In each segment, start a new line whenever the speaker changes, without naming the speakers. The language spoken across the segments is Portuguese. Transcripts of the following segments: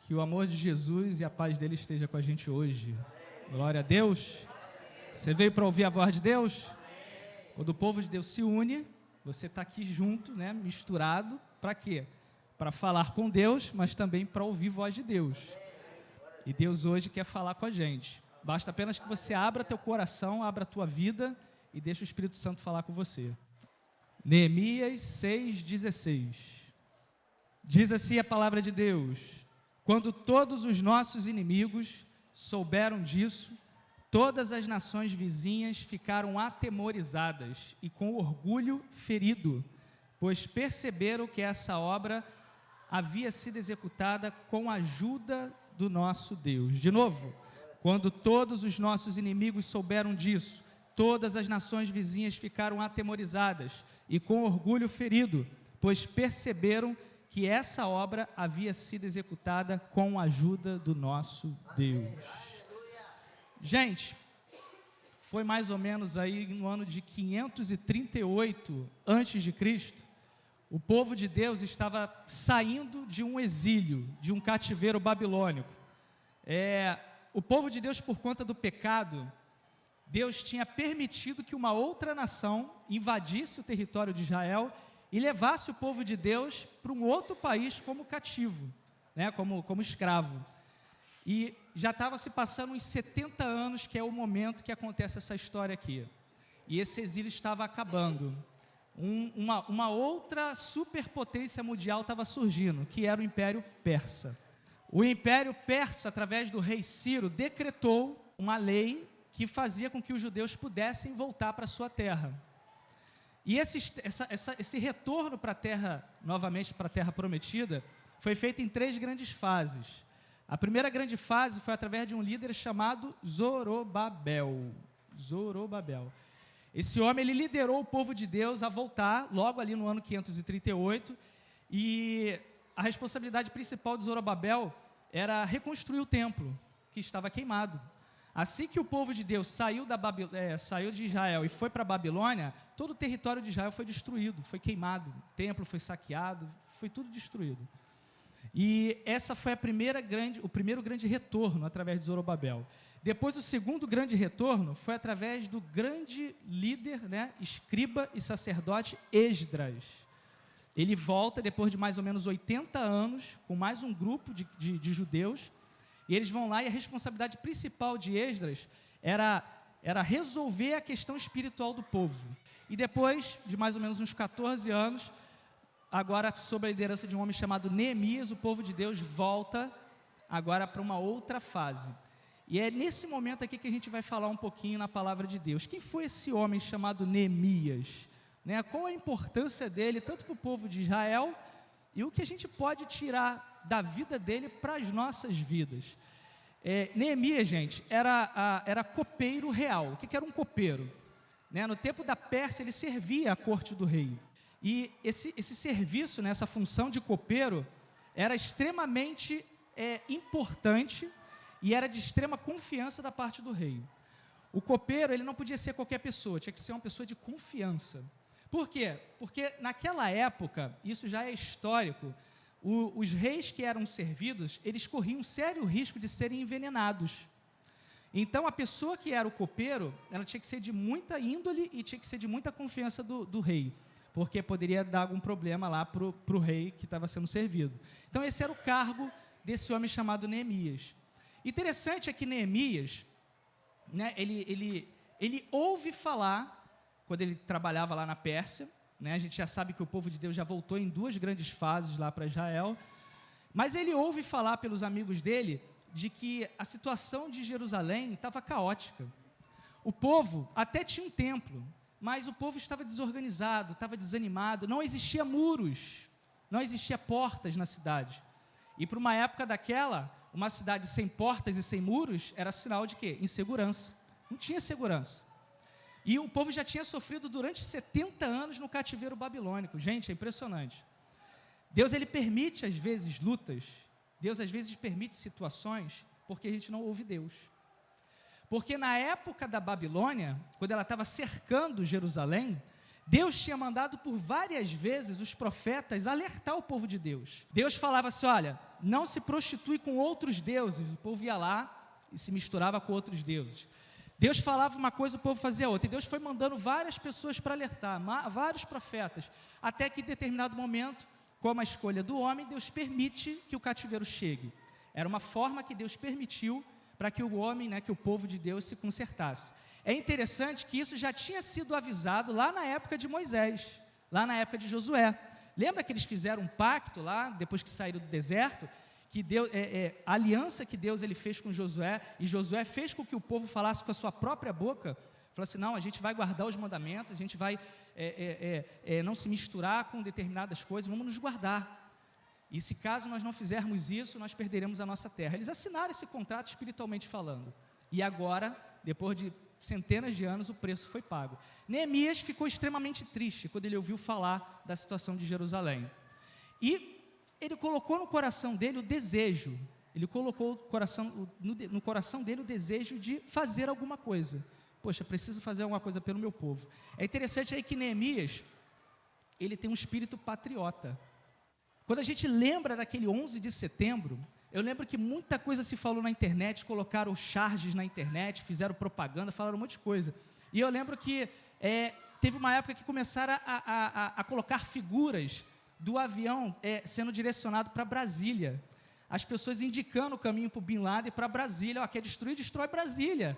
Que o amor de Jesus e a paz dele esteja com a gente hoje. Glória a Deus. Você veio para ouvir a voz de Deus? Quando o povo de Deus se une, você está aqui junto, né, misturado, para quê? Para falar com Deus, mas também para ouvir a voz de Deus. E Deus hoje quer falar com a gente. Basta apenas que você abra teu coração, abra a tua vida e deixe o Espírito Santo falar com você. Neemias 6,16. Diz assim a palavra de Deus: quando todos os nossos inimigos souberam disso, todas as nações vizinhas ficaram atemorizadas e com orgulho ferido, pois perceberam que essa obra havia sido executada com a ajuda do nosso Deus. De novo, quando todos os nossos inimigos souberam disso, todas as nações vizinhas ficaram atemorizadas e com orgulho ferido, pois perceberam que essa obra havia sido executada com a ajuda do nosso Deus. Gente, foi mais ou menos aí no ano de 538 a.C., o povo de Deus estava saindo de um exílio, de um cativeiro babilônico. O povo de Deus, por conta do pecado, Deus tinha permitido que uma outra nação invadisse o território de Israel e levasse o povo de Deus para um outro país como cativo, né, como escravo. E já estava se passando uns 70 anos, que é o momento que acontece essa história aqui. E esse exílio estava acabando. Uma outra superpotência mundial estava surgindo, que era o Império Persa. O Império Persa, através do rei Ciro, decretou uma lei que fazia com que os judeus pudessem voltar para a sua terra. E esse retorno para a terra, novamente para a terra prometida, foi feito em 3 grandes fases. A primeira grande fase foi através de um líder chamado Zorobabel. Esse homem, ele liderou o povo de Deus a voltar, logo ali no ano 538, e a responsabilidade principal de Zorobabel era reconstruir o templo, que estava queimado. Assim que o povo de Deus saiu de Israel e foi para a Babilônia, todo o território de Israel foi destruído, foi queimado, o templo foi saqueado, foi tudo destruído. E essa foi o primeiro grande retorno através de Zorobabel. Depois, o segundo grande retorno foi através do grande líder, né, escriba e sacerdote Esdras. Ele volta depois de mais ou menos 80 anos, com mais um grupo de judeus, e eles vão lá, e a responsabilidade principal de Esdras era resolver a questão espiritual do povo. E depois de mais ou menos uns 14 anos, agora sob a liderança de um homem chamado Neemias, o povo de Deus volta agora para uma outra fase. E é nesse momento aqui que a gente vai falar um pouquinho na palavra de Deus. Quem foi esse homem chamado Neemias? Né? Qual a importância dele, tanto para o povo de Israel, e o que a gente pode tirar da vida dele para as nossas vidas? Neemias, gente, era copeiro real. O que era um copeiro? Né? No tempo da Pérsia, ele servia à corte do rei. E esse serviço, né, essa função de copeiro, era extremamente importante e era de extrema confiança da parte do rei. O copeiro, ele não podia ser qualquer pessoa, tinha que ser uma pessoa de confiança. Por quê? Porque naquela época, isso já é histórico, os reis que eram servidos, eles corriam um sério risco de serem envenenados. Então, a pessoa que era o copeiro, ela tinha que ser de muita índole e tinha que ser de muita confiança do rei, porque poderia dar algum problema lá para o rei que estava sendo servido. Então, esse era o cargo desse homem chamado Neemias. Interessante é que Neemias, né, ele ouve falar, quando ele trabalhava lá na Pérsia, né, a gente já sabe que o povo de Deus já voltou em 2 grandes fases lá para Israel, mas ele ouve falar pelos amigos dele de que a situação de Jerusalém estava caótica. O povo até tinha um templo, mas o povo estava desorganizado, estava desanimado, não existia muros, não existia portas na cidade. E para uma época daquela, uma cidade sem portas e sem muros era sinal de quê? Insegurança. Não tinha segurança. E o povo já tinha sofrido durante 70 anos no cativeiro babilônico. Gente, é impressionante. Deus, ele permite às vezes lutas, Deus às vezes permite situações porque a gente não ouve Deus. Porque na época da Babilônia, quando ela estava cercando Jerusalém, Deus tinha mandado por várias vezes os profetas alertar o povo de Deus. Deus falava assim, olha, não se prostitui com outros deuses. O povo ia lá e se misturava com outros deuses. Deus falava uma coisa, o povo fazia outra. E Deus foi mandando várias pessoas para alertar, vários profetas, até que em determinado momento, como a escolha do homem, Deus permite que o cativeiro chegue. Era uma forma que Deus permitiu para que o homem, que o povo de Deus se consertasse. É interessante que isso já tinha sido avisado lá na época de Moisés, lá na época de Josué. Lembra que eles fizeram um pacto lá, depois que saíram do deserto, que Deus, a aliança que Deus ele fez com Josué, e Josué fez com que o povo falasse com a sua própria boca, falou assim, não, a gente vai guardar os mandamentos, a gente vai não se misturar com determinadas coisas, vamos nos guardar. E se caso nós não fizermos isso, nós perderemos a nossa terra. Eles assinaram esse contrato espiritualmente falando. E agora, depois de centenas de anos, o preço foi pago. Neemias ficou extremamente triste quando ele ouviu falar da situação de Jerusalém. E ele colocou no coração dele o desejo, ele colocou no coração dele o desejo de fazer alguma coisa. Poxa, preciso fazer alguma coisa pelo meu povo. É interessante aí que Neemias, ele tem um espírito patriota. Quando a gente lembra daquele 11 de setembro, eu lembro que muita coisa se falou na internet, colocaram charges na internet, fizeram propaganda, falaram um monte de coisa. E eu lembro que teve uma época que começaram a colocar figuras do avião sendo direcionado para Brasília. As pessoas indicando o caminho para o Bin Laden, para Brasília. Quer destruir, destrói Brasília.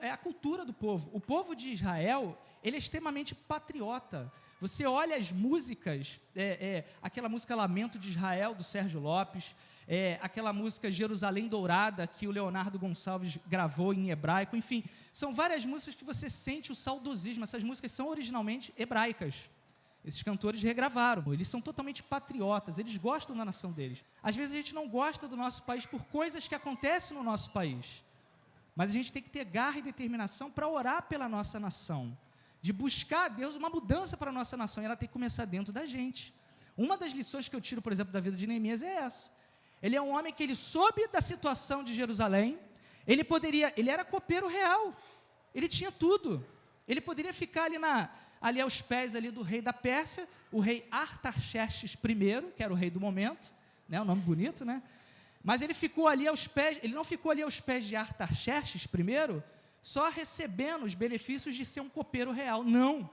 É a cultura do povo. O povo de Israel, ele é extremamente patriota. Você olha as músicas, aquela música Lamento de Israel, do Sérgio Lopes, aquela música Jerusalém Dourada, que o Leonardo Gonçalves gravou em hebraico, enfim, são várias músicas que você sente o saudosismo. Essas músicas são originalmente hebraicas. Esses cantores regravaram, eles são totalmente patriotas, eles gostam da nação deles. Às vezes a gente não gosta do nosso país por coisas que acontecem no nosso país, mas a gente tem que ter garra e determinação para orar pela nossa nação, de buscar a Deus uma mudança para a nossa nação, e ela tem que começar dentro da gente. Uma das lições que eu tiro, por exemplo, da vida de Neemias é essa. Ele é um homem que ele soube da situação de Jerusalém, ele era copeiro real, ele tinha tudo, ele poderia ficar ali aos pés ali do rei da Pérsia, o rei Artaxerxes I, que era o rei do momento, um nome bonito, né? Mas ele não ficou ali aos pés de Artaxerxes I, só recebendo os benefícios de ser um copeiro real. Não,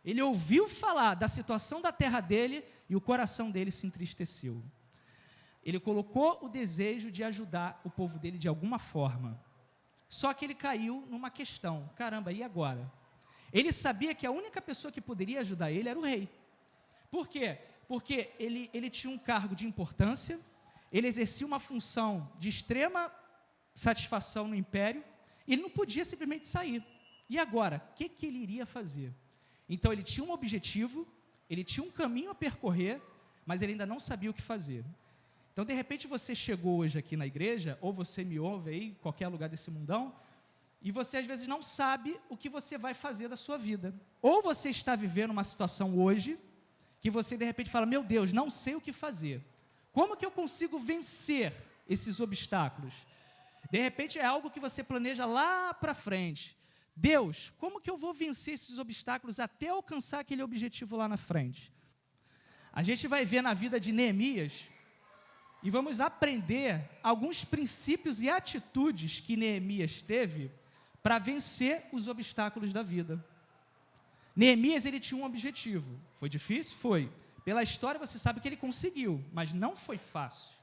ele ouviu falar da situação da terra dele e o coração dele se entristeceu. Ele colocou o desejo de ajudar o povo dele de alguma forma, só que ele caiu numa questão, caramba, e agora? Ele sabia que a única pessoa que poderia ajudar ele era o rei. Por quê? Porque ele tinha um cargo de importância, ele exercia uma função de extrema satisfação no império, e ele não podia simplesmente sair. E agora, o que ele iria fazer? Então ele tinha um objetivo, ele tinha um caminho a percorrer, mas ele ainda não sabia o que fazer. Então, de repente, você chegou hoje aqui na igreja, ou você me ouve aí, em qualquer lugar desse mundão, e você às vezes não sabe o que você vai fazer da sua vida. Ou você está vivendo uma situação hoje, que você de repente fala, meu Deus, não sei o que fazer. Como que eu consigo vencer esses obstáculos? De repente é algo que você planeja lá para frente. Deus, como que eu vou vencer esses obstáculos até alcançar aquele objetivo lá na frente? A gente vai ver na vida de Neemias, e vamos aprender alguns princípios e atitudes que Neemias teve para vencer os obstáculos da vida. Neemias, ele tinha um objetivo. Foi difícil? Foi. Pela história você sabe que ele conseguiu, mas não foi fácil.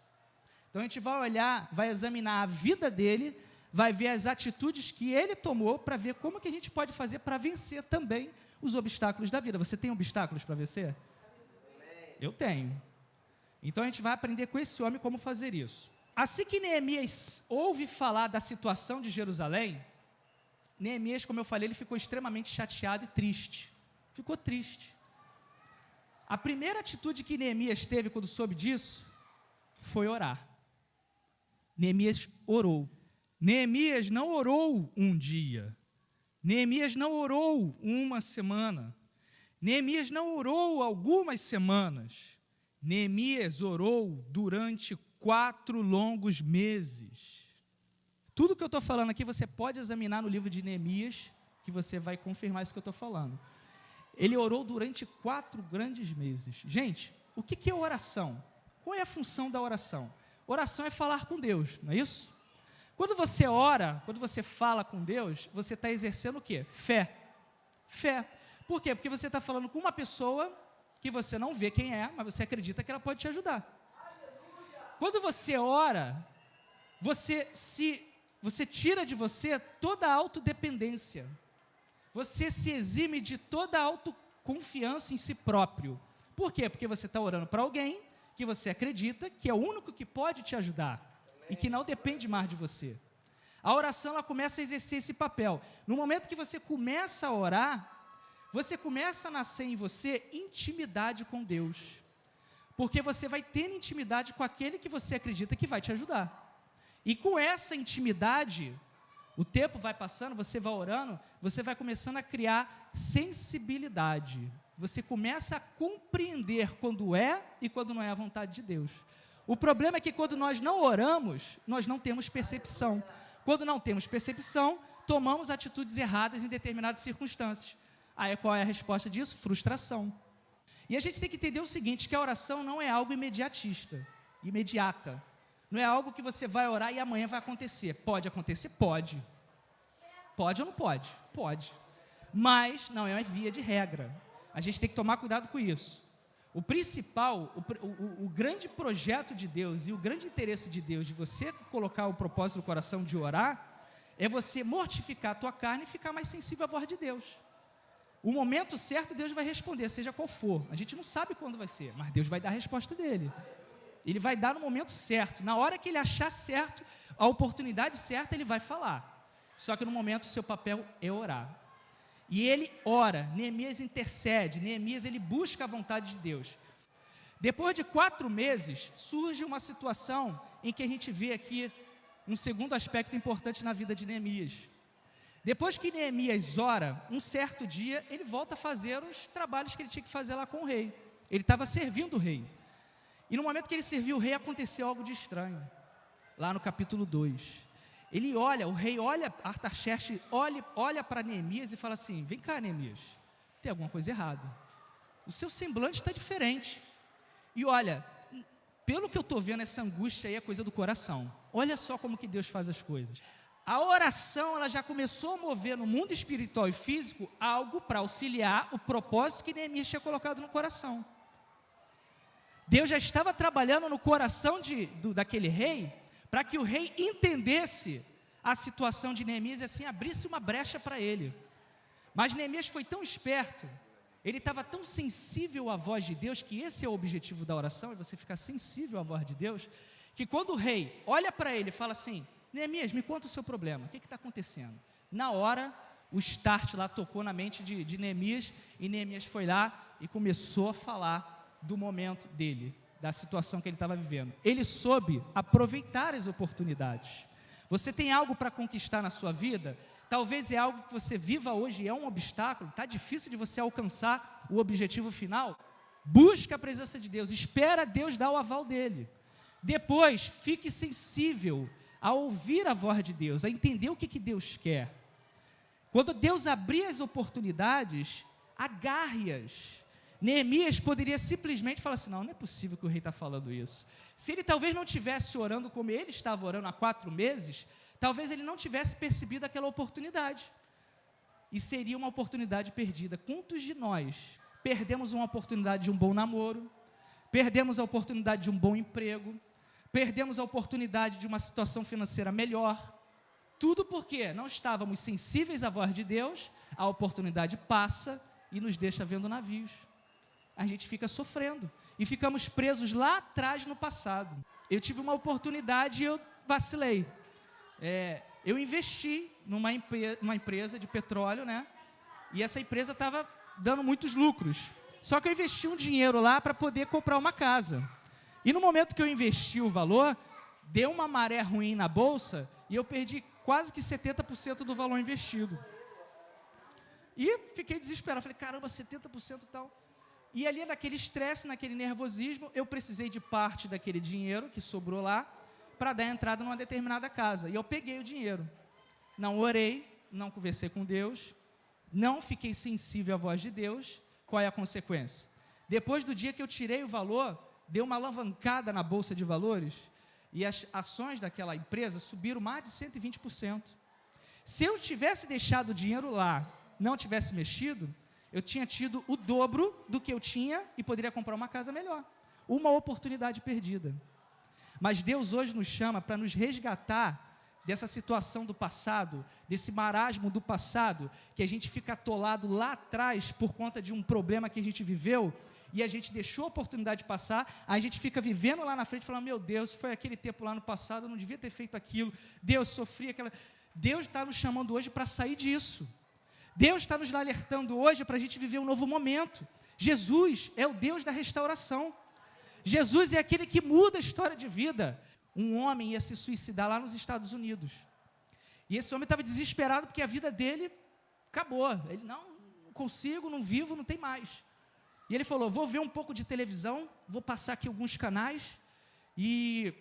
Então a gente vai olhar, vai examinar a vida dele, vai ver as atitudes que ele tomou para ver como que a gente pode fazer para vencer também os obstáculos da vida. Você tem obstáculos para vencer? Eu tenho. Então a gente vai aprender com esse homem como fazer isso. Assim que Neemias ouve falar da situação de Jerusalém, Neemias, como eu falei, ele ficou extremamente chateado e triste. Ficou triste. A primeira atitude que Neemias teve quando soube disso foi orar. Neemias orou. Neemias não orou um dia. Neemias não orou uma semana. Neemias não orou algumas semanas. Neemias orou durante 4 longos meses. Tudo que eu estou falando aqui, você pode examinar no livro de Neemias, que você vai confirmar isso que eu estou falando. Ele orou durante 4 grandes meses. Gente, o que é oração? Qual é a função da oração? Oração é falar com Deus, não é isso? Quando você ora, quando você fala com Deus, você está exercendo o quê? Fé. Fé. Por quê? Porque você está falando com uma pessoa que você não vê quem é, mas você acredita que ela pode te ajudar. Quando você ora, você tira de você toda a autodependência. Você se exime de toda a autoconfiança em si próprio. Por quê? Porque você está orando para alguém que você acredita que é o único que pode te ajudar e que não depende mais de você. A oração, ela começa a exercer esse papel. No momento que você começa a orar, você começa a nascer em você intimidade com Deus. Porque você vai ter intimidade com aquele que você acredita que vai te ajudar. E com essa intimidade, o tempo vai passando, você vai orando, você vai começando a criar sensibilidade. Você começa a compreender quando é e quando não é a vontade de Deus. O problema é que quando nós não oramos, nós não temos percepção. Quando não temos percepção, tomamos atitudes erradas em determinadas circunstâncias. Aí qual é a resposta disso? Frustração. E a gente tem que entender o seguinte, que a oração não é algo imediata. Não é algo que você vai orar e amanhã vai acontecer. Pode acontecer? Pode. Pode ou não pode? Pode. Mas não é uma via de regra. A gente tem que tomar cuidado com isso. O principal, o grande projeto de Deus e o grande interesse de Deus de você colocar o propósito no coração de orar, é você mortificar a tua carne e ficar mais sensível à voz de Deus. O momento certo Deus vai responder, seja qual for. A gente não sabe quando vai ser, mas Deus vai dar a resposta dele. Ele vai dar no momento certo. Na hora que ele achar certo, a oportunidade certa, ele vai falar. Só que no momento o seu papel é orar. E ele ora, Neemias intercede, Neemias ele busca a vontade de Deus. Depois de 4 meses, surge uma situação em que a gente vê aqui um segundo aspecto importante na vida de Neemias. Depois que Neemias ora, um certo dia, ele volta a fazer os trabalhos que ele tinha que fazer lá com o rei. Ele estava servindo o rei. E no momento que ele serviu o rei, aconteceu algo de estranho. Lá no capítulo 2. O rei olha, Artaxerxes olha para Neemias e fala assim, vem cá, Neemias, tem alguma coisa errada. O seu semblante está diferente. E olha, pelo que eu estou vendo, essa angústia aí é coisa do coração. Olha só como que Deus faz as coisas. A oração, ela já começou a mover no mundo espiritual e físico algo para auxiliar o propósito que Neemias tinha colocado no coração. Deus já estava trabalhando no coração daquele rei, para que o rei entendesse a situação de Neemias e assim abrisse uma brecha para ele. Mas Neemias foi tão esperto, ele estava tão sensível à voz de Deus, que esse é o objetivo da oração, é você ficar sensível à voz de Deus, que quando o rei olha para ele e fala assim, Neemias, me conta o seu problema, o que está acontecendo? Na hora, o start lá tocou na mente de Neemias, e Neemias foi lá e começou a falar do momento dele, da situação que ele estava vivendo. Ele soube aproveitar as oportunidades. Você tem algo para conquistar na sua vida? Talvez é algo que você viva hoje e é um obstáculo, está difícil de você alcançar o objetivo final. Busca a presença de Deus, espera Deus dar o aval dele. Depois, fique sensível a ouvir a voz de Deus, a entender o que Deus quer. Quando Deus abrir as oportunidades, agarre-as. Neemias poderia simplesmente falar assim, não é possível que o rei está falando isso. Se ele talvez não estivesse orando como ele estava orando há 4 meses, talvez ele não tivesse percebido aquela oportunidade. E seria uma oportunidade perdida. Quantos de nós perdemos uma oportunidade de um bom namoro, perdemos a oportunidade de um bom emprego, perdemos a oportunidade de uma situação financeira melhor, tudo porque não estávamos sensíveis à voz de Deus, a oportunidade passa e nos deixa vendo navios. A gente fica sofrendo e ficamos presos lá atrás no passado. Eu tive uma oportunidade e eu vacilei. Eu investi numa empresa de petróleo, né? E essa empresa estava dando muitos lucros. Só que eu investi um dinheiro lá para poder comprar uma casa. E no momento que eu investi o valor, deu uma maré ruim na bolsa e eu perdi quase que 70% do valor investido. E fiquei desesperado. Falei, caramba, 70% e tal. E ali naquele estresse, naquele nervosismo, eu precisei de parte daquele dinheiro que sobrou lá para dar entrada numa determinada casa. E eu peguei o dinheiro. Não orei, não conversei com Deus, não fiquei sensível à voz de Deus qual é a consequência? Depois do dia que eu tirei o valor, deu uma alavancada na Bolsa de Valores e as ações daquela empresa subiram mais de 120%. Se eu tivesse deixado o dinheiro lá, não tivesse mexido, eu tinha tido o dobro do que eu tinha e poderia comprar uma casa melhor. Uma oportunidade perdida. Mas Deus hoje nos chama para nos resgatar dessa situação do passado, desse marasmo do passado, que a gente fica atolado lá atrás por conta de um problema que a gente viveu, e a gente deixou a oportunidade passar, a gente fica vivendo lá na frente, falando, meu Deus, foi aquele tempo lá no passado, eu não devia ter feito aquilo, Deus, sofri aquela... Deus está nos chamando hoje para sair disso. Deus está nos alertando hoje para a gente viver um novo momento. Jesus é o Deus da restauração. Jesus é aquele que muda a história de vida. Um homem ia se suicidar lá nos Estados Unidos. E esse homem estava desesperado porque a vida dele acabou. Ele, não consigo, não vivo, não tem mais. E ele falou, vou ver um pouco de televisão, vou passar aqui alguns canais e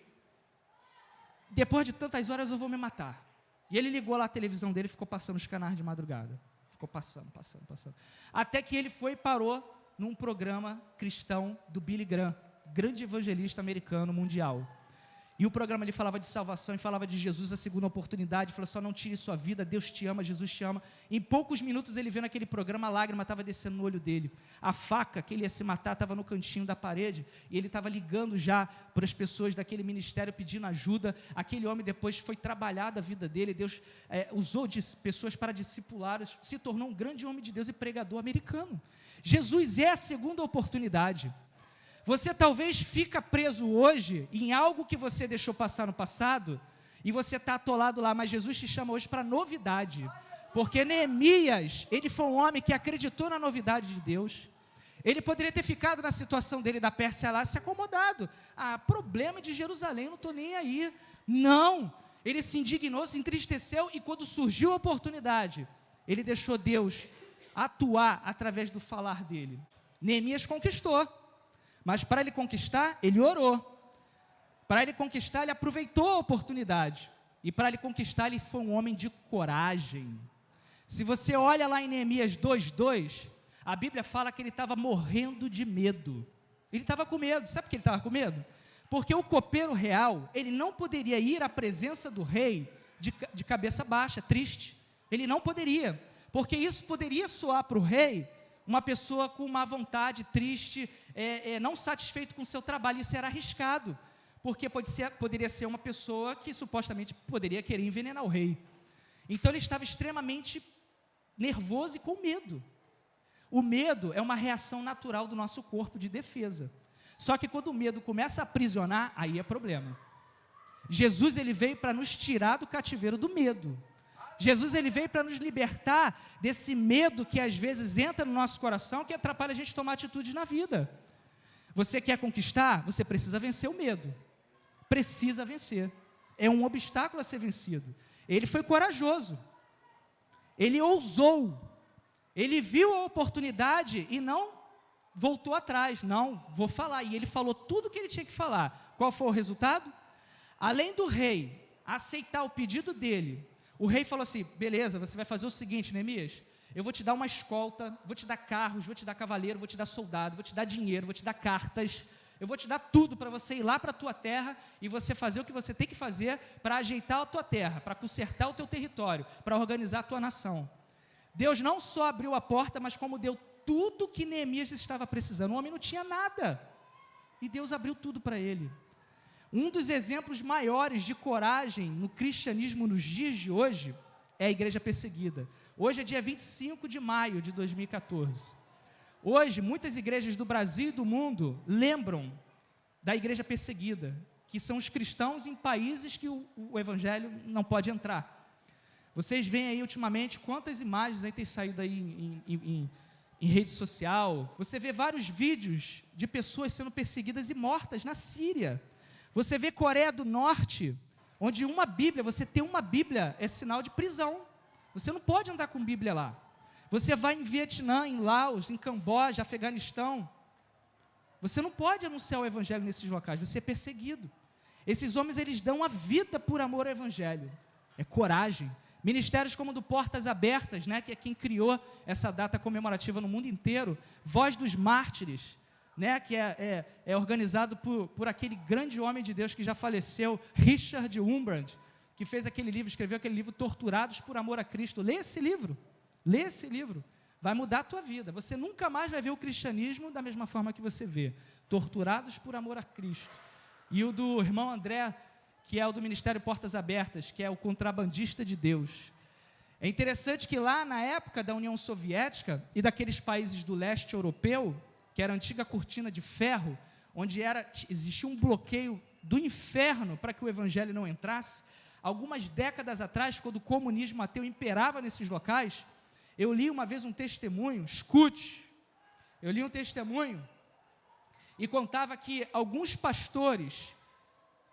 depois de tantas horas eu vou me matar. E ele ligou lá a televisão dele e ficou passando os canais de madrugada. Ficou passando. Até que ele foi e parou num programa cristão do Billy Graham, grande evangelista americano mundial. E o programa ele falava de salvação e falava de Jesus, a segunda oportunidade, falou só não tire sua vida, Deus te ama, Jesus te ama. Em poucos minutos ele vendo aquele programa, a lágrima estava descendo no olho dele. A faca que ele ia se matar estava no cantinho da parede, e ele estava ligando já para as pessoas daquele ministério pedindo ajuda. Aquele homem depois foi trabalhado a vida dele, Deus usou de pessoas para discipular, se tornou um grande homem de Deus e pregador americano. Jesus é a segunda oportunidade. Você talvez fica preso hoje em algo que você deixou passar no passado e você está atolado lá, mas Jesus te chama hoje para novidade, porque Neemias, ele foi um homem que acreditou na novidade de Deus. Ele poderia ter ficado na situação dele da Pérsia lá, se acomodado. Problema de Jerusalém, não estou nem aí. Não, ele se indignou, se entristeceu e quando surgiu a oportunidade, ele deixou Deus atuar através do falar dele. Neemias conquistou. Mas para ele conquistar, ele orou. Para ele conquistar, ele aproveitou a oportunidade. E para ele conquistar, ele foi um homem de coragem. Se você olha lá em Neemias 2:2, a Bíblia fala que ele estava morrendo de medo. Ele estava com medo. Sabe por que ele estava com medo? Porque o copeiro real, ele não poderia ir à presença do rei de cabeça baixa, triste. Ele não poderia, porque isso poderia soar para o rei uma pessoa com má vontade, triste, não satisfeito com o seu trabalho. Isso era arriscado, porque poderia ser uma pessoa que supostamente poderia querer envenenar o rei. Então ele estava extremamente nervoso e com medo. O medo é uma reação natural do nosso corpo de defesa. Só que quando o medo começa a aprisionar, aí é problema. Jesus ele veio para nos tirar do cativeiro do medo. Jesus ele veio para nos libertar desse medo que às vezes entra no nosso coração, que atrapalha a gente tomar atitudes na vida. Você quer conquistar? Você precisa vencer o medo. Precisa vencer. É um obstáculo a ser vencido. Ele foi corajoso. Ele ousou. Ele viu a oportunidade e não voltou atrás. Não, vou falar. E ele falou tudo o que ele tinha que falar. Qual foi o resultado? Além do rei aceitar o pedido dele, o rei falou assim, beleza, você vai fazer o seguinte, Neemias, eu vou te dar uma escolta, vou te dar carros, vou te dar cavaleiro, vou te dar soldado, vou te dar dinheiro, vou te dar cartas, eu vou te dar tudo para você ir lá para a tua terra e você fazer o que você tem que fazer para ajeitar a tua terra, para consertar o teu território, para organizar a tua nação. Deus não só abriu a porta, mas como deu tudo que Neemias estava precisando. O homem não tinha nada, e Deus abriu tudo para ele. Um dos exemplos maiores de coragem no cristianismo nos dias de hoje é a igreja perseguida. Hoje é dia 25 de maio de 2014. Hoje, muitas igrejas do Brasil e do mundo lembram da igreja perseguida, que são os cristãos em países que o evangelho não pode entrar. Vocês veem aí ultimamente quantas imagens aí têm saído aí em rede social. Você vê vários vídeos de pessoas sendo perseguidas e mortas na Síria. Você vê Coreia do Norte, onde você ter uma Bíblia é sinal de prisão. Você não pode andar com Bíblia lá. Você vai em Vietnã, em Laos, em Camboja, Afeganistão. Você não pode anunciar o Evangelho nesses locais, você é perseguido. Esses homens, eles dão a vida por amor ao Evangelho. É coragem, Ministérios como o do Portas Abertas, né, que é quem criou essa data comemorativa no mundo inteiro. Voz dos Mártires, né, que é organizado por aquele grande homem de Deus que já faleceu, Richard Wurmbrand, que fez aquele livro, escreveu aquele livro Torturados por Amor a Cristo. Lê esse livro, vai mudar a tua vida. Você nunca mais vai ver o cristianismo da mesma forma que você vê. Torturados por Amor a Cristo. E o do irmão André, que é o do Ministério Portas Abertas, que é o contrabandista de Deus. É interessante que lá na época da União Soviética e daqueles países do leste europeu, que era a antiga cortina de ferro, onde existia um bloqueio do inferno para que o evangelho não entrasse, algumas décadas atrás, quando o comunismo ateu imperava nesses locais, eu li uma vez um testemunho, escute, eu li um testemunho e contava que alguns pastores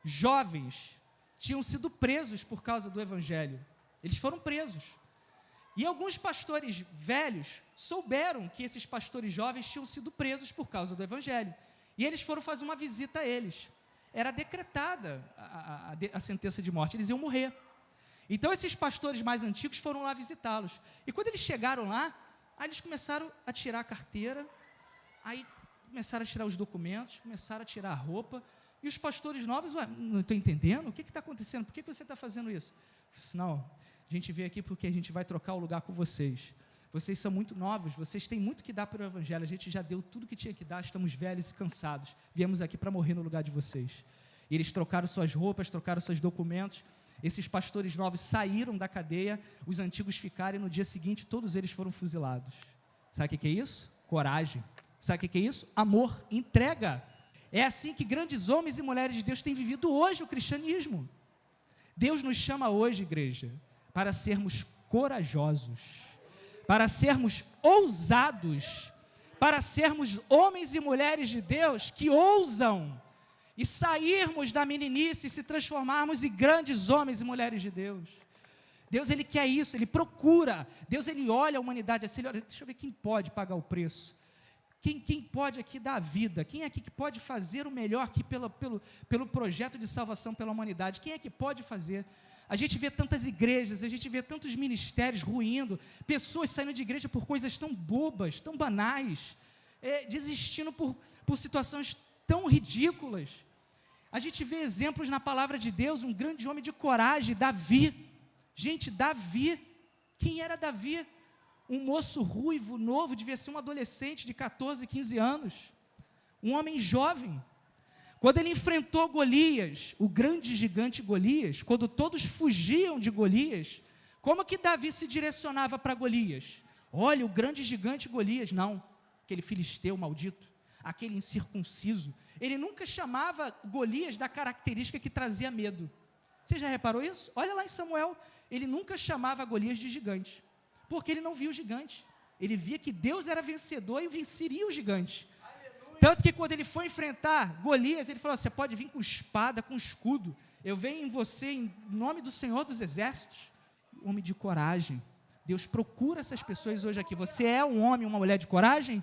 jovens tinham sido presos por causa do evangelho. Eles foram presos. E alguns pastores velhos souberam que esses pastores jovens tinham sido presos por causa do evangelho. E eles foram fazer uma visita a eles. Era decretada a sentença de morte, eles iam morrer. Então esses pastores mais antigos foram lá visitá-los. E quando eles chegaram lá, aí eles começaram a tirar a carteira, aí começaram a tirar os documentos, começaram a tirar a roupa. E os pastores novos, não estou entendendo, o que está acontecendo? Por que você está fazendo isso? Eu disse, não, a gente veio aqui porque a gente vai trocar o lugar com vocês. Vocês são muito novos, vocês têm muito que dar para o evangelho, a gente já deu tudo que tinha que dar, estamos velhos e cansados, viemos aqui para morrer no lugar de vocês. E eles trocaram suas roupas, trocaram seus documentos, esses pastores novos saíram da cadeia, os antigos ficaram e no dia seguinte todos eles foram fuzilados. Sabe o que é isso? Coragem. Sabe o que é isso? Amor, entrega. É assim que grandes homens e mulheres de Deus têm vivido hoje o cristianismo. Deus nos chama hoje, igreja, para sermos corajosos, para sermos ousados, para sermos homens e mulheres de Deus que ousam e sairmos da meninice e se transformarmos em grandes homens e mulheres de Deus. Deus, Ele quer isso, Ele procura. Deus, Ele olha a humanidade assim, Ele olha, deixa eu ver quem pode pagar o preço. Quem pode aqui dar a vida? Quem é aqui que pode fazer o melhor aqui pelo projeto de salvação pela humanidade? Quem é que pode fazer? A gente vê tantas igrejas, a gente vê tantos ministérios ruindo, pessoas saindo de igreja por coisas tão bobas, tão banais, desistindo por situações tão ridículas. A gente vê exemplos na palavra de Deus, um grande homem de coragem, Davi. Gente, Davi, quem era Davi? Um moço ruivo, novo, devia ser um adolescente de 14, 15 anos, um homem jovem. Quando ele enfrentou Golias, o grande gigante Golias, quando todos fugiam de Golias, como que Davi se direcionava para Golias? Olha, o grande gigante Golias, não, aquele filisteu maldito, aquele incircunciso. Ele nunca chamava Golias da característica que trazia medo. Você já reparou isso? Olha lá em Samuel, ele nunca chamava Golias de gigante, porque ele não via o gigante. Ele via que Deus era vencedor e venceria o gigante. Tanto que quando ele foi enfrentar Golias, ele falou, você pode vir com espada, com escudo, eu venho em você em nome do Senhor dos Exércitos. Homem de coragem. Deus procura essas pessoas hoje aqui. Você é um homem, uma mulher de coragem?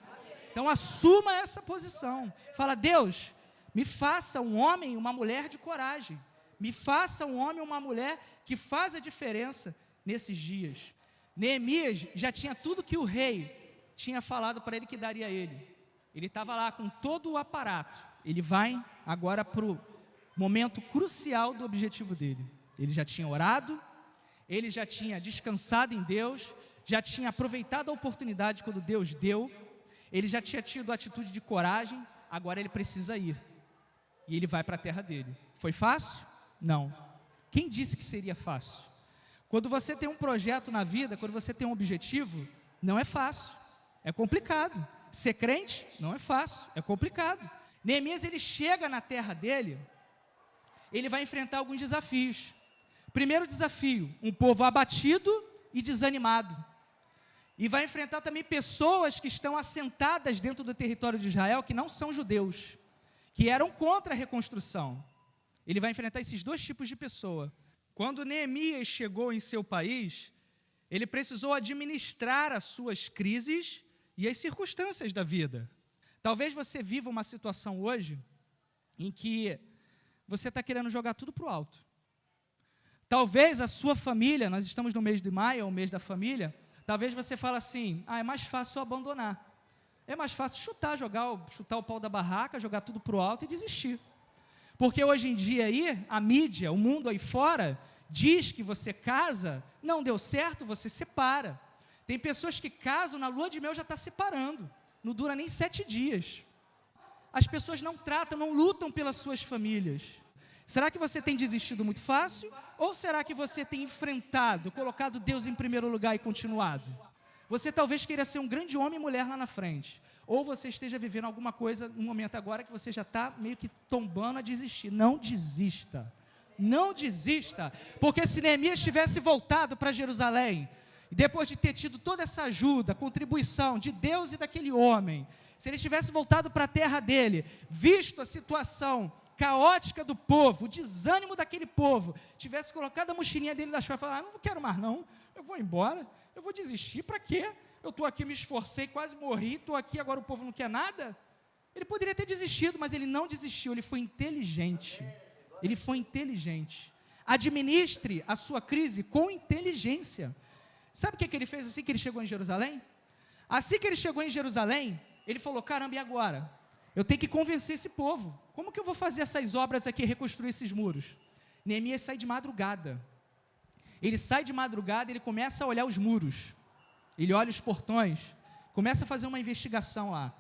Então assuma essa posição. Fala, Deus, me faça um homem, uma mulher de coragem. Me faça um homem, uma mulher que faz a diferença nesses dias. Neemias já tinha tudo que o rei tinha falado para ele que daria a ele. Ele estava lá com todo o aparato. Ele vai agora para o momento crucial do objetivo dele. Ele já tinha orado, ele já tinha descansado em Deus, já tinha aproveitado a oportunidade quando Deus deu, ele já tinha tido a atitude de coragem, agora ele precisa ir. E ele vai para a terra dele. Foi fácil? Não. Quem disse que seria fácil? Quando você tem um projeto na vida, quando você tem um objetivo, não é fácil, é complicado. Ser crente não é fácil, é complicado. Neemias, ele chega na terra dele, ele vai enfrentar alguns desafios. Primeiro desafio, um povo abatido e desanimado. E vai enfrentar também pessoas que estão assentadas dentro do território de Israel, que não são judeus, que eram contra a reconstrução. Ele vai enfrentar esses dois tipos de pessoa. Quando Neemias chegou em seu país, ele precisou administrar as suas crises e as circunstâncias da vida. Talvez você viva uma situação hoje em que você está querendo jogar tudo para o alto. Talvez a sua família, nós estamos no mês de maio, é o mês da família, talvez você fale assim, é mais fácil eu abandonar. É mais fácil chutar o pau da barraca, jogar tudo para o alto e desistir. Porque hoje em dia aí, a mídia, o mundo aí fora, diz que você casa, não deu certo, você separa. Tem pessoas que casam, na lua de mel já está separando, não dura nem 7 dias. As pessoas não tratam, não lutam pelas suas famílias. Será que você tem desistido muito fácil? Ou será que você tem enfrentado, colocado Deus em primeiro lugar e continuado? Você talvez queira ser um grande homem e mulher lá na frente. Ou você esteja vivendo alguma coisa no momento agora que você já está meio que tombando a desistir. Não desista. Não desista. Porque se Neemias tivesse voltado para Jerusalém, depois de ter tido toda essa ajuda, contribuição de Deus e daquele homem, se ele tivesse voltado para a terra dele, visto a situação caótica do povo, o desânimo daquele povo, tivesse colocado a mochilinha dele das costas e falado, não quero mais não, eu vou embora, eu vou desistir, para quê? Eu estou aqui, me esforcei, quase morri, estou aqui, agora o povo não quer nada. Ele poderia ter desistido, mas ele não desistiu, ele foi inteligente. Ele foi inteligente. Administre a sua crise com inteligência. Sabe o que ele fez assim que ele chegou em Jerusalém? Assim que ele chegou em Jerusalém, ele falou, caramba, e agora? Eu tenho que convencer esse povo. Como que eu vou fazer essas obras aqui, reconstruir esses muros? Neemias sai de madrugada. Ele sai de madrugada e ele começa a olhar os muros. Ele olha os portões, começa a fazer uma investigação lá.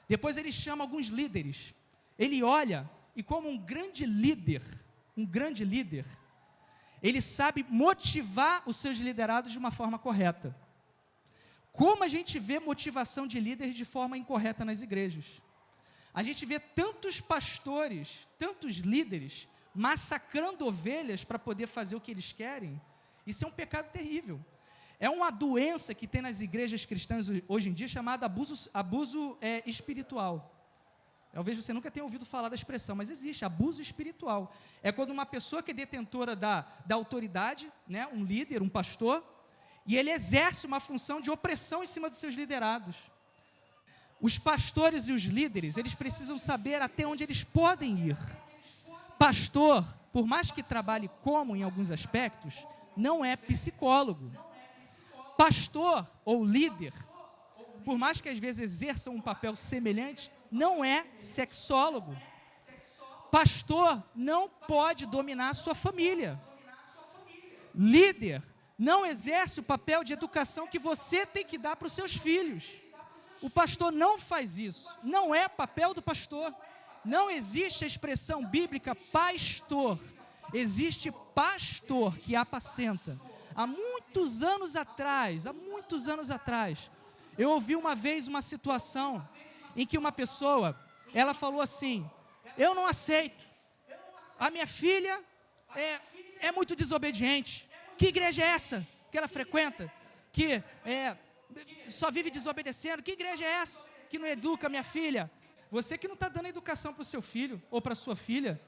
Depois ele chama alguns líderes. Ele olha e como um grande líder, ele sabe motivar os seus liderados de uma forma correta. Como a gente vê motivação de líderes de forma incorreta nas igrejas? A gente vê tantos pastores, tantos líderes, massacrando ovelhas para poder fazer o que eles querem. Isso é um pecado terrível. É uma doença que tem nas igrejas cristãs hoje em dia, chamada abuso espiritual. Talvez você nunca tenha ouvido falar da expressão, mas existe, abuso espiritual. É quando uma pessoa que é detentora da autoridade, né, um líder, um pastor, e ele exerce uma função de opressão em cima dos seus liderados. Os pastores e os líderes, eles precisam saber até onde eles podem ir. Pastor, por mais que trabalhe como em alguns aspectos, não é psicólogo. Pastor ou líder, por mais que às vezes exerçam um papel semelhante, não é sexólogo. Pastor não pode dominar a sua família. Líder não exerce o papel de educação que você tem que dar para os seus filhos. O pastor não faz isso. Não é papel do pastor. Não existe a expressão bíblica pastor. Existe pastor que apacenta. Há muitos anos atrás, eu ouvi uma vez uma situação em que uma pessoa, ela falou assim, eu não aceito, a minha filha é muito desobediente. Que igreja é essa que ela frequenta? Que só vive desobedecendo? Que igreja é essa que não educa a minha filha? Você que não está dando educação para o seu filho ou para a sua filha.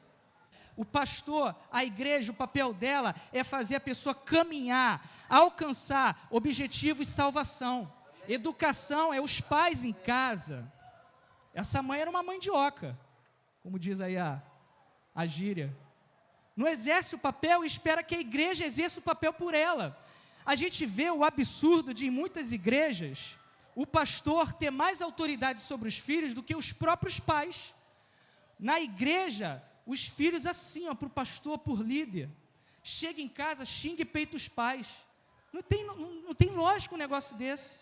O pastor, a igreja, o papel dela é fazer a pessoa caminhar, alcançar objetivo e salvação. Educação é os pais em casa. Essa mãe era uma mandioca, como diz aí a gíria. Não exerce o papel e espera que a igreja exerça o papel por ela. A gente vê o absurdo de, em muitas igrejas, o pastor ter mais autoridade sobre os filhos do que os próprios pais. Na igreja, os filhos assim, para o pastor, por líder, chega em casa, xinga e peita os pais. Não tem lógica um negócio desse.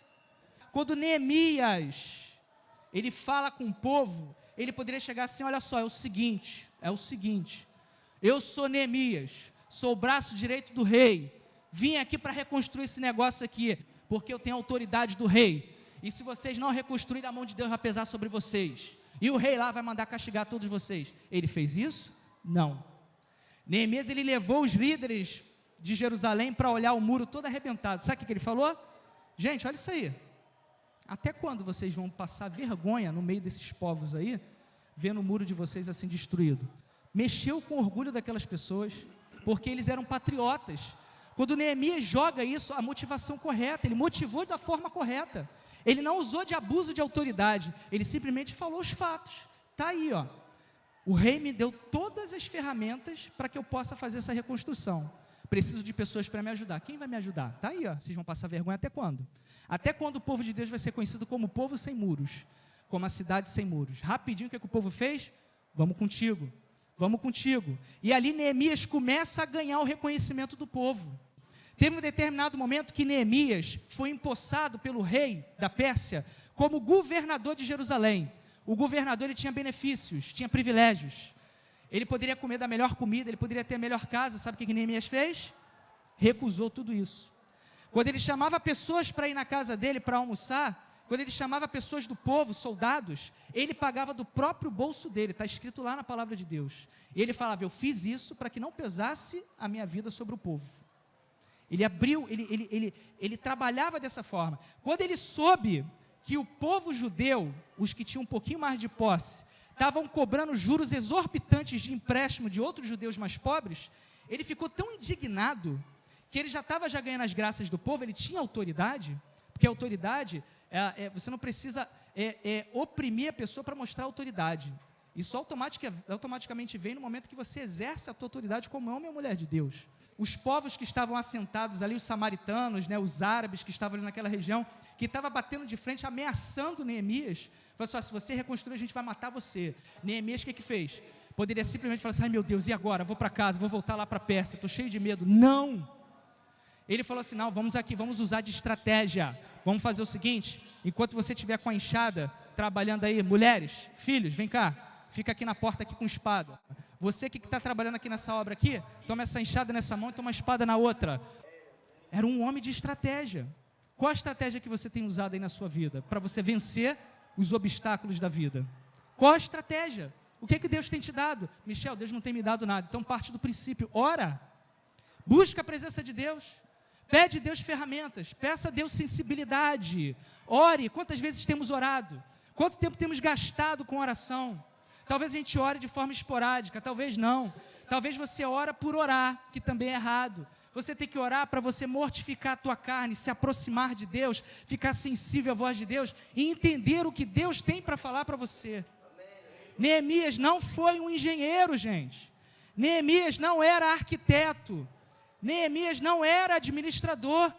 Quando Neemias, ele fala com o povo, ele poderia chegar assim, olha só, é o seguinte, eu sou Neemias, sou o braço direito do rei, vim aqui para reconstruir esse negócio aqui, porque eu tenho a autoridade do rei, e se vocês não reconstruírem, a mão de Deus vai pesar sobre vocês. E o rei lá vai mandar castigar todos vocês. Ele fez isso? Não. Neemias, ele levou os líderes de Jerusalém para olhar o muro todo arrebentado. Sabe o que ele falou? Gente, olha isso aí. Até quando vocês vão passar vergonha no meio desses povos aí, vendo o muro de vocês assim destruído? Mexeu com o orgulho daquelas pessoas, porque eles eram patriotas. Quando Neemias joga isso, a motivação correta, ele motivou da forma correta. Ele não usou de abuso de autoridade, ele simplesmente falou os fatos. Está aí, ó. O rei me deu todas as ferramentas para que eu possa fazer essa reconstrução. Preciso de pessoas para me ajudar. Quem vai me ajudar? Está aí, ó. Vocês vão passar vergonha até quando? Até quando o povo de Deus vai ser conhecido como povo sem muros? Como a cidade sem muros? Rapidinho, o que o povo fez? Vamos contigo. Vamos contigo. E ali Neemias começa a ganhar o reconhecimento do povo. Teve um determinado momento que Neemias foi empossado pelo rei da Pérsia como governador de Jerusalém. O governador, ele tinha benefícios, tinha privilégios. Ele poderia comer da melhor comida, ele poderia ter a melhor casa. Sabe o que Neemias fez? Recusou tudo isso. Quando ele chamava pessoas para ir na casa dele para almoçar, quando ele chamava pessoas do povo, soldados, ele pagava do próprio bolso dele, está escrito lá na palavra de Deus. E ele falava, eu fiz isso para que não pesasse a minha vida sobre o povo. Ele abriu, ele trabalhava dessa forma. Quando ele soube que o povo judeu, os que tinham um pouquinho mais de posse, estavam cobrando juros exorbitantes de empréstimo de outros judeus mais pobres, ele ficou tão indignado, que ele já estava ganhando as graças do povo, ele tinha autoridade, porque a autoridade, você não precisa oprimir a pessoa para mostrar autoridade. Isso automaticamente vem no momento que você exerce a tua autoridade como homem ou mulher de Deus. Os povos que estavam assentados ali, os samaritanos, os árabes que estavam ali naquela região, que estavam batendo de frente, ameaçando Neemias, falou assim, se você reconstruir, a gente vai matar você. Neemias, o que fez? Poderia simplesmente falar assim, ai meu Deus, e agora? Vou para casa, vou voltar lá para a Pérsia, estou cheio de medo. Não! Ele falou assim, não, vamos usar de estratégia. Vamos fazer o seguinte, enquanto você estiver com a enxada, trabalhando aí, mulheres, filhos, vem cá, fica aqui na porta aqui com espada. Você que está trabalhando aqui nessa obra aqui, toma essa enxada nessa mão e toma a espada na outra. Era um homem de estratégia. Qual a estratégia que você tem usado aí na sua vida? Para você vencer os obstáculos da vida. Qual a estratégia? O que Deus tem te dado? Michel, Deus não tem me dado nada. Então parte do princípio, ora. Busca a presença de Deus. Pede a Deus ferramentas. Peça a Deus sensibilidade. Ore. Quantas vezes temos orado? Quanto tempo temos gastado com oração? Talvez a gente ore de forma esporádica, talvez não. Talvez você ora por orar, que também é errado. Você tem que orar para você mortificar a tua carne, se aproximar de Deus, ficar sensível à voz de Deus e entender o que Deus tem para falar para você. Neemias não foi um engenheiro, gente. Neemias não era arquiteto. Neemias não era administrador.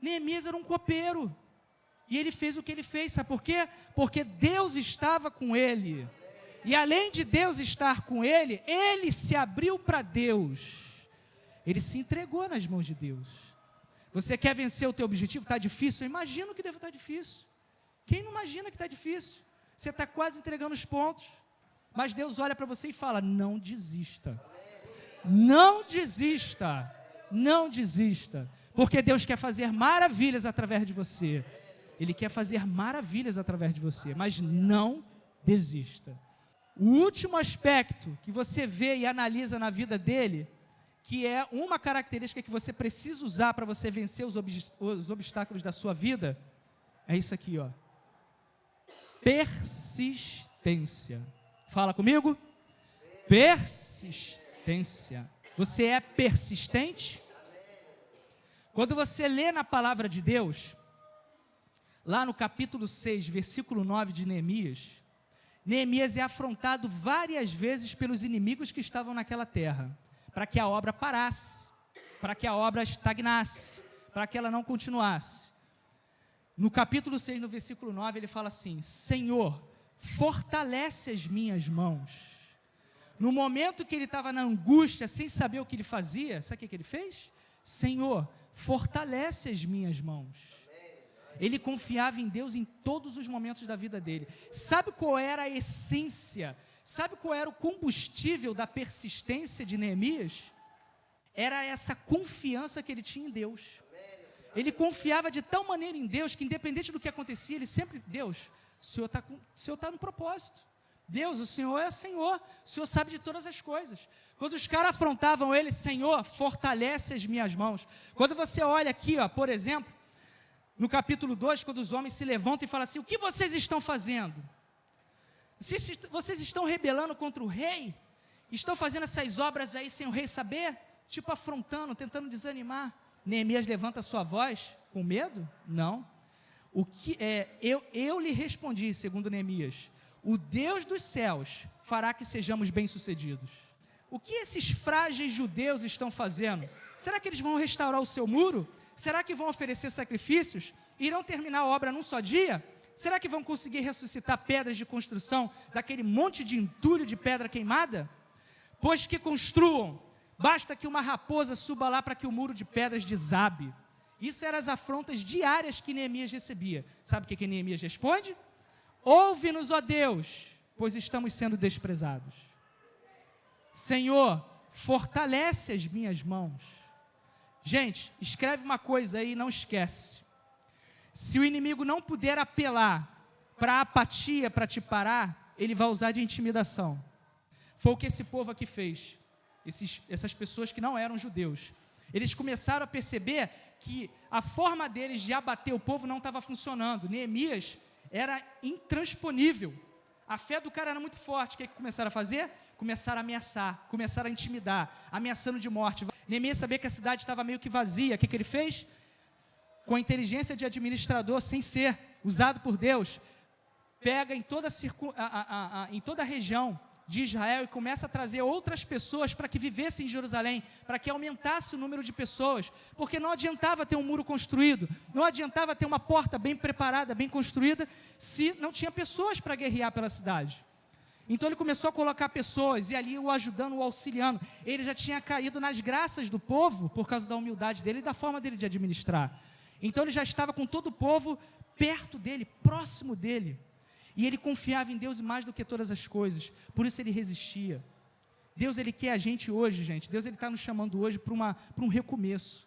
Neemias era um copeiro. E ele fez o que ele fez, sabe por quê? Porque Deus estava com ele. E além de Deus estar com ele, ele se abriu para Deus. Ele se entregou nas mãos de Deus. Você quer vencer o teu objetivo? Está difícil? Eu imagino que deve estar difícil. Quem não imagina que está difícil? Você está quase entregando os pontos. Mas Deus olha para você e fala, não desista. Não desista. Não desista. Porque Deus quer fazer maravilhas através de você. Ele quer fazer maravilhas através de você. Mas não desista. O último aspecto que você vê e analisa na vida dele, que é uma característica que você precisa usar para você vencer os obstáculos da sua vida, é isso aqui, ó. Persistência. Fala comigo. Persistência. Você é persistente? Quando você lê na palavra de Deus, lá no capítulo 6, versículo 9 de Neemias, Neemias é afrontado várias vezes pelos inimigos que estavam naquela terra, para que a obra parasse, para que a obra estagnasse, para que ela não continuasse. No capítulo 6, no versículo 9, ele fala assim, Senhor, fortalece as minhas mãos. No momento que ele estava na angústia, sem saber o que ele fazia, sabe o que ele fez? Senhor, fortalece as minhas mãos. Ele confiava em Deus em todos os momentos da vida dele. Sabe qual era a essência? Sabe qual era o combustível da persistência de Neemias? Era essa confiança que ele tinha em Deus. Ele confiava de tal maneira em Deus, que independente do que acontecia, ele sempre, Deus, o Senhor está no propósito. Deus, o Senhor é Senhor, o Senhor sabe de todas as coisas. Quando os caras afrontavam ele, Senhor, fortalece as minhas mãos. Quando você olha aqui, ó, por exemplo, no capítulo 2, quando os homens se levantam e falam assim, o que vocês estão fazendo? Vocês estão rebelando contra o rei? Estão fazendo essas obras aí sem o rei saber? Tipo afrontando, tentando desanimar. Neemias levanta a sua voz com medo? Não. Eu lhe respondi, segundo Neemias, o Deus dos céus fará que sejamos bem-sucedidos. O que esses frágeis judeus estão fazendo Será que eles vão restaurar o seu muro? Será que vão oferecer sacrifícios? Irão terminar a obra num só dia? Será que vão conseguir ressuscitar pedras de construção daquele monte de entulho de pedra queimada? Pois que construam, basta que uma raposa suba lá para que o muro de pedras desabe. Isso eram as afrontas diárias que Neemias recebia. Sabe o que Neemias responde? Ouve-nos, ó Deus, pois estamos sendo desprezados. Senhor, fortalece as minhas mãos. Gente, escreve uma coisa aí e não esquece. Se o inimigo não puder apelar para a apatia, para te parar, ele vai usar de intimidação. Foi o que esse povo aqui fez. Essas pessoas que não eram judeus. Eles começaram a perceber que a forma deles de abater o povo não estava funcionando. Neemias era intransponível. A fé do cara era muito forte. O que começaram a fazer? Começaram a ameaçar, começaram a intimidar, ameaçando de morte. Neemias sabia que a cidade estava meio que vazia. O que ele fez? Com a inteligência de administrador, sem ser usado por Deus, pega em toda a região de Israel e começa a trazer outras pessoas para que vivessem em Jerusalém, para que aumentasse o número de pessoas, porque não adiantava ter um muro construído, não adiantava ter uma porta bem preparada, bem construída, se não tinha pessoas para guerrear pela cidade. Então ele começou a colocar pessoas, e ali o ajudando, o auxiliando. Ele já tinha caído nas graças do povo, por causa da humildade dele e da forma dele de administrar. Então ele já estava com todo o povo perto dele, próximo dele. E ele confiava em Deus mais do que todas as coisas. Por isso ele resistia. Deus, ele quer a gente hoje, gente. Deus, ele está nos chamando hoje para um recomeço.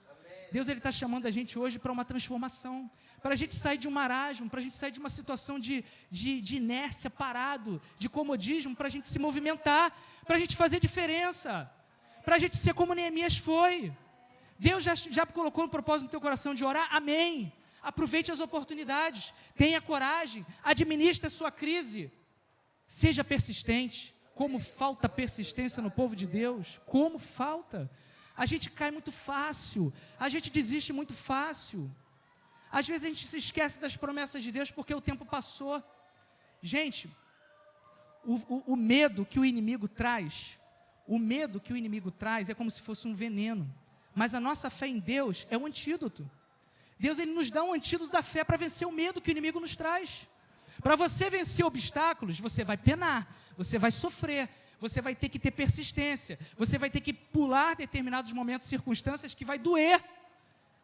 Deus, ele está chamando a gente hoje para uma transformação. Para a gente sair de um marasmo, para a gente sair de uma situação de inércia, parado, de comodismo, para a gente se movimentar, para a gente fazer diferença, para a gente ser como Neemias foi. Deus já colocou um propósito no teu coração de orar? Amém. Aproveite as oportunidades, tenha coragem, administre a sua crise, seja persistente. Como falta persistência no povo de Deus, como falta. A gente cai muito fácil, a gente desiste muito fácil. Às vezes a gente se esquece das promessas de Deus porque o tempo passou. Gente, o medo que o inimigo traz, é como se fosse um veneno. Mas a nossa fé em Deus é um antídoto. Deus, ele nos dá um antídoto da fé para vencer o medo que o inimigo nos traz. Para você vencer obstáculos, você vai penar, você vai sofrer, você vai ter que ter persistência, você vai ter que pular determinados momentos, circunstâncias que vai doer.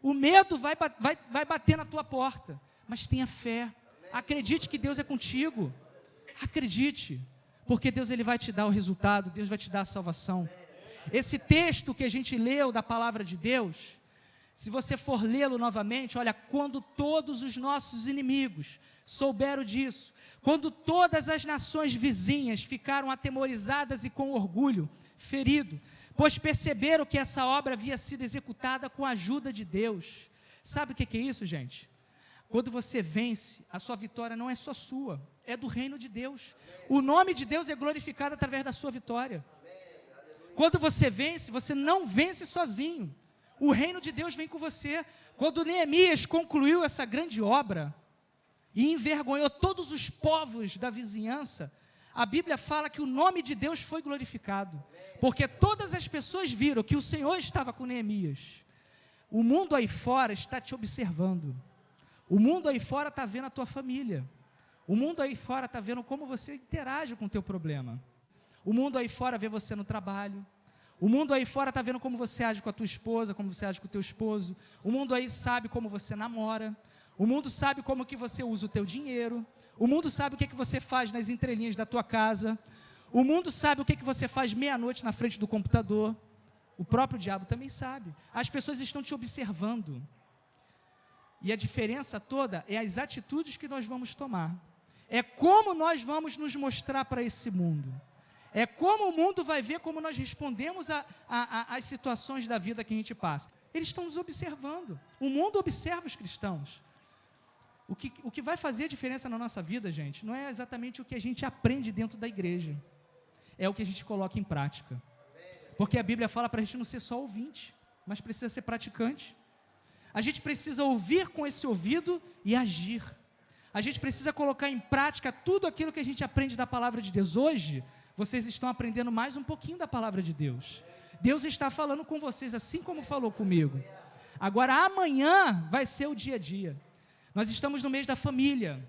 O medo vai bater na tua porta, mas tenha fé. Acredite que Deus é contigo. Acredite, porque Deus, ele vai te dar o resultado, Deus vai te dar a salvação. Esse texto que a gente leu da palavra de Deus, se você for lê-lo novamente, olha, quando todos os nossos inimigos souberam disso, quando todas as nações vizinhas ficaram atemorizadas e com orgulho, ferido, pois perceberam que essa obra havia sido executada com a ajuda de Deus. Sabe o que é isso, gente? Quando você vence, a sua vitória não é só sua, é do reino de Deus. O nome de Deus é glorificado através da sua vitória. Quando você vence, você não vence sozinho. O reino de Deus vem com você. Quando Neemias concluiu essa grande obra e envergonhou todos os povos da vizinhança, a Bíblia fala que o nome de Deus foi glorificado, porque todas as pessoas viram que o Senhor estava com Neemias. O mundo aí fora está te observando. O mundo aí fora está vendo a tua família. O mundo aí fora está vendo como você interage com o teu problema. O mundo aí fora vê você no trabalho. O mundo aí fora está vendo como você age com a tua esposa, como você age com o teu esposo. O mundo aí sabe como você namora. O mundo sabe como que você usa o teu dinheiro. O mundo sabe o que você faz nas entrelinhas da tua casa. O mundo sabe o que você faz meia-noite na frente do computador. O próprio diabo também sabe. As pessoas estão te observando. E a diferença toda é as atitudes que nós vamos tomar. É como nós vamos nos mostrar para esse mundo. É como o mundo vai ver como nós respondemos às situações da vida que a gente passa. Eles estão nos observando. O mundo observa os cristãos. O que vai fazer a diferença na nossa vida, gente, não é exatamente o que a gente aprende dentro da igreja. É o que a gente coloca em prática. Porque a Bíblia fala para a gente não ser só ouvinte, mas precisa ser praticante. A gente precisa ouvir com esse ouvido e agir. A gente precisa colocar em prática tudo aquilo que a gente aprende da palavra de Deus. Hoje, vocês estão aprendendo mais um pouquinho da palavra de Deus. Deus está falando com vocês, assim como falou comigo. Agora, amanhã vai ser o dia a dia. Nós estamos no mês da família.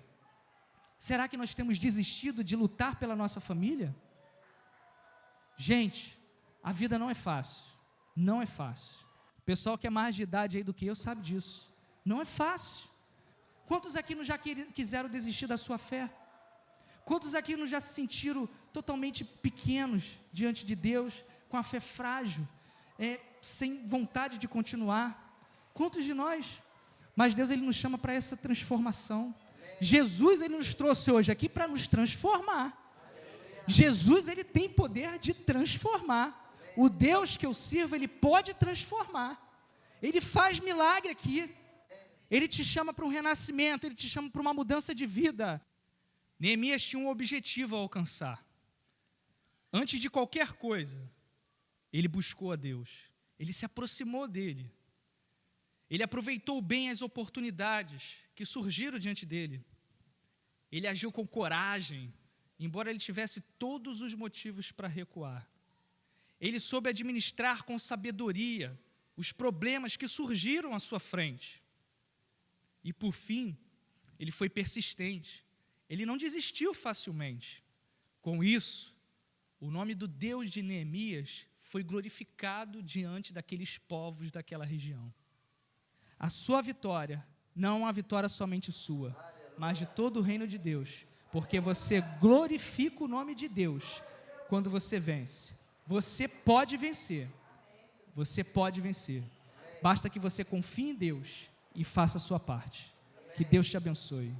Será que nós temos desistido de lutar pela nossa família? Gente, a vida não é fácil. Não é fácil. O pessoal que é mais de idade aí do que eu sabe disso. Não é fácil. Quantos aqui não já quiseram desistir da sua fé? Quantos aqui não já se sentiram totalmente pequenos diante de Deus, com a fé frágil, sem vontade de continuar? Quantos de nós? Mas Deus, Ele nos chama para essa transformação. Jesus, Ele nos trouxe hoje aqui para nos transformar. Jesus, Ele tem poder de transformar. O Deus que eu sirvo, Ele pode transformar. Ele faz milagre aqui. Ele te chama para um renascimento, Ele te chama para uma mudança de vida. Neemias tinha um objetivo a alcançar. Antes de qualquer coisa, ele buscou a Deus. Ele se aproximou dEle. Ele aproveitou bem as oportunidades que surgiram diante dele. Ele agiu com coragem, embora ele tivesse todos os motivos para recuar. Ele soube administrar com sabedoria os problemas que surgiram à sua frente. E por fim, ele foi persistente. Ele não desistiu facilmente. Com isso, o nome do Deus de Neemias foi glorificado diante daqueles povos daquela região. A sua vitória não é uma vitória somente sua, mas de todo o reino de Deus, porque você glorifica o nome de Deus quando você vence. Você pode vencer. Você pode vencer. Basta que você confie em Deus e faça a sua parte. Que Deus te abençoe.